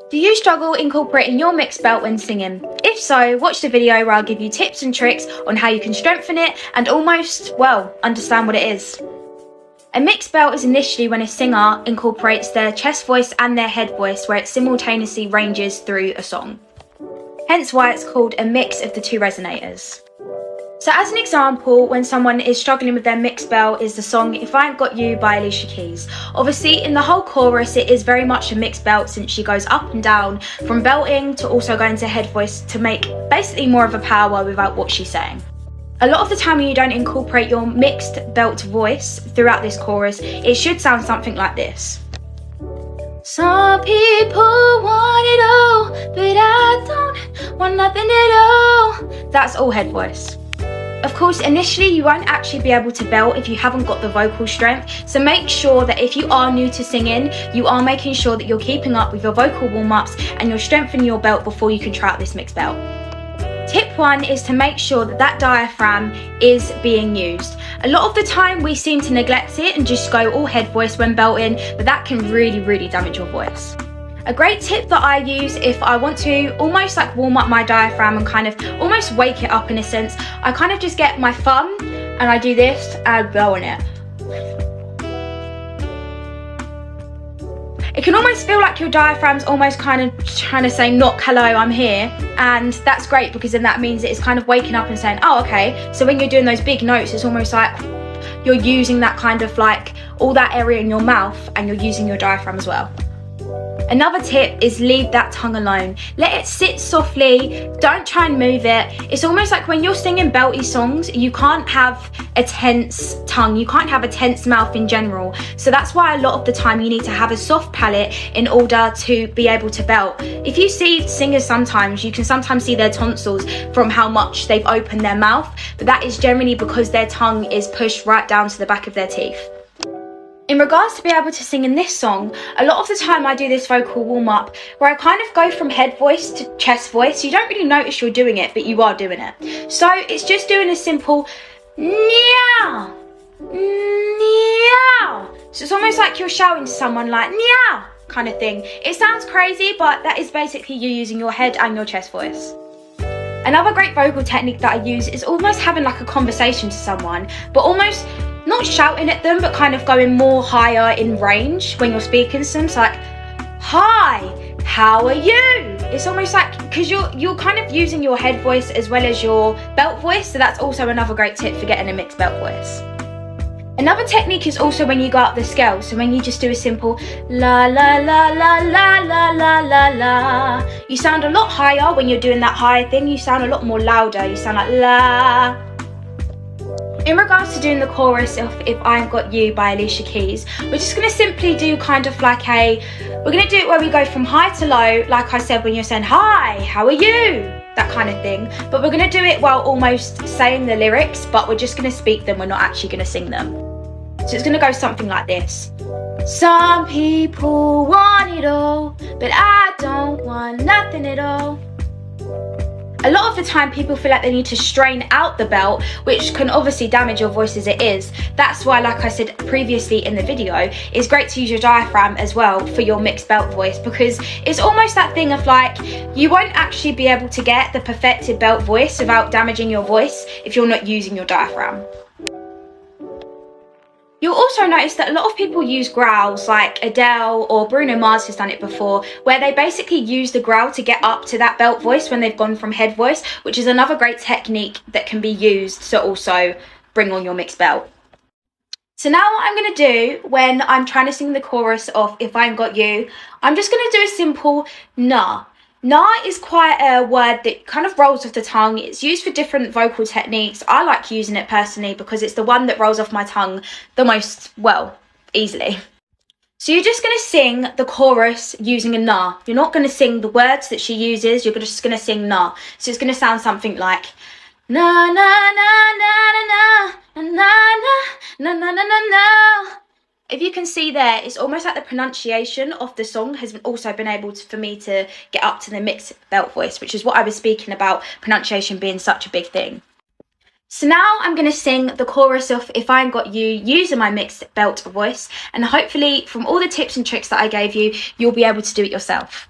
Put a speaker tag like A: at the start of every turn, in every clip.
A: Do you struggle incorporating your mixed belt when singing? If so, watch the video where I'll give you tips and tricks on how you can strengthen it and almost, well, understand what it is. A mixed belt is initially when a singer incorporates their chest voice and their head voice where it simultaneously ranges through a song. Hence why it's called a mix of the two resonators. So as an example, when someone is struggling with their mixed belt is the song If I Ain't Got You by Alicia Keys. Obviously in the whole chorus it is very much a mixed belt since she goes up and down from belting to also going to head voice to make basically more of a power without what she's saying. A lot of the time when you don't incorporate your mixed belt voice throughout this chorus, it should sound something like this. Some people want it all, but I don't want nothing at all. That's all head voice. Of course, initially you won't actually be able to belt if you haven't got the vocal strength, so make sure that if you are new to singing, you are making sure that you're keeping up with your vocal warm-ups and you're strengthening your belt before you can try out this mixed belt. Tip 1 is to make sure that that diaphragm is being used. A lot of the time we seem to neglect it and just go all head voice when belting, but that can really damage your voice. A great tip that I use if I want to almost like warm up my diaphragm and kind of almost wake it up in a sense, I kind of just get my thumb and I do this and I blow on it. It can almost feel like your diaphragm's almost kind of trying to say knock, hello, I'm here. And that's great because then that means it's kind of waking up and saying, oh, okay. So when you're doing those big notes, it's almost like you're using that kind of like all that area in your mouth and you're using your diaphragm as well. Another tip is leave that tongue alone. Let it sit softly, don't try and move it. It's almost like when you're singing belty songs, you can't have a tense tongue, you can't have a tense mouth in general. So that's why a lot of the time you need to have a soft palate in order to be able to belt. If you see singers sometimes, you can sometimes see their tonsils from how much they've opened their mouth, but that is generally because their tongue is pushed right down to the back of their teeth. In regards to be able to sing in this song, a lot of the time I do this vocal warm-up where I kind of go from head voice to chest voice. You don't really notice you're doing it, but you are doing it. So it's just doing a simple meow, meow. So it's almost like you're shouting to someone like meow kind of thing. It sounds crazy, but that is basically you using your head and your chest voice. Another great vocal technique that I use is almost having like a conversation to someone, but almost not shouting at them, but kind of going more higher in range when you're speaking to them. So like, hi, how are you? It's almost like, because you're kind of using your head voice as well as your belt voice, so that's also another great tip for getting a mixed belt voice. Another technique is also when you go up the scale. So when you just do a simple la la la la la la la la la, you sound a lot higher when you're doing that higher thing. You sound a lot more louder. You sound like la. In regards to doing the chorus of If I Ain't Got You by Alicia Keys, we're just going to simply do kind of like we're going to do it where we go from high to low, like I said when you're saying, hi, how are you? That kind of thing. But we're going to do it while almost saying the lyrics, but we're just going to speak them, we're not actually going to sing them. So it's going to go something like this. Some people want it all, but I don't want nothing at all. A lot of the time people feel like they need to strain out the belt, which can obviously damage your voice as it is. That's why, like I said previously in the video, it's great to use your diaphragm as well for your mixed belt voice, because it's almost that thing of like, you won't actually be able to get the perfected belt voice without damaging your voice if you're not using your diaphragm. You'll also notice that a lot of people use growls, like Adele or Bruno Mars has done it before, where they basically use the growl to get up to that belt voice when they've gone from head voice, which is another great technique that can be used to also bring on your mixed belt. So now what I'm going to do when I'm trying to sing the chorus of If I Ain't Got You, I'm just going to do a simple nah. Nah is quite a word that kind of rolls off the tongue. It's used for different vocal techniques. I like using it personally because it's the one that rolls off my tongue the most, well, easily. So you're just going to sing the chorus using a nah. You're not going to sing the words that she uses, you're just going to sing nah. So it's going to sound something like na na na na na na na na na na na na na. If you can see there, it's almost like the pronunciation of the song has also been able to, for me to get up to the mixed belt voice, which is what I was speaking about, pronunciation being such a big thing. So now I'm going to sing the chorus of If I Ain't Got You using my mixed belt voice, and hopefully from all the tips and tricks that I gave you, you'll be able to do it yourself.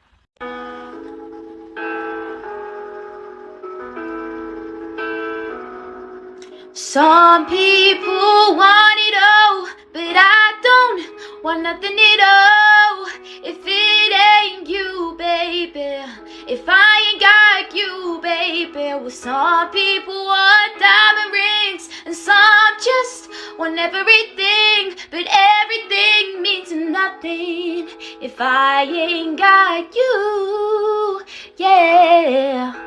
A: Some people want it all, but I don't want nothing at all. If it ain't you, baby, if I ain't got you, baby. Well, some people want diamond rings, and some just want everything, but everything means nothing if I ain't got you, yeah.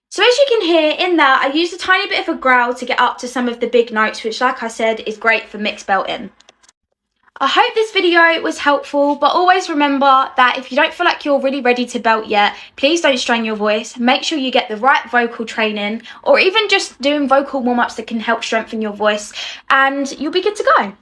A: So as you can hear in that, I used a tiny bit of a growl to get up to some of the big notes, which, like I said, is great for mixed belting. I hope this video was helpful, but always remember that if you don't feel like you're really ready to belt yet, please don't strain your voice. Make sure you get the right vocal training, or even just doing vocal warm-ups that can help strengthen your voice, and you'll be good to go.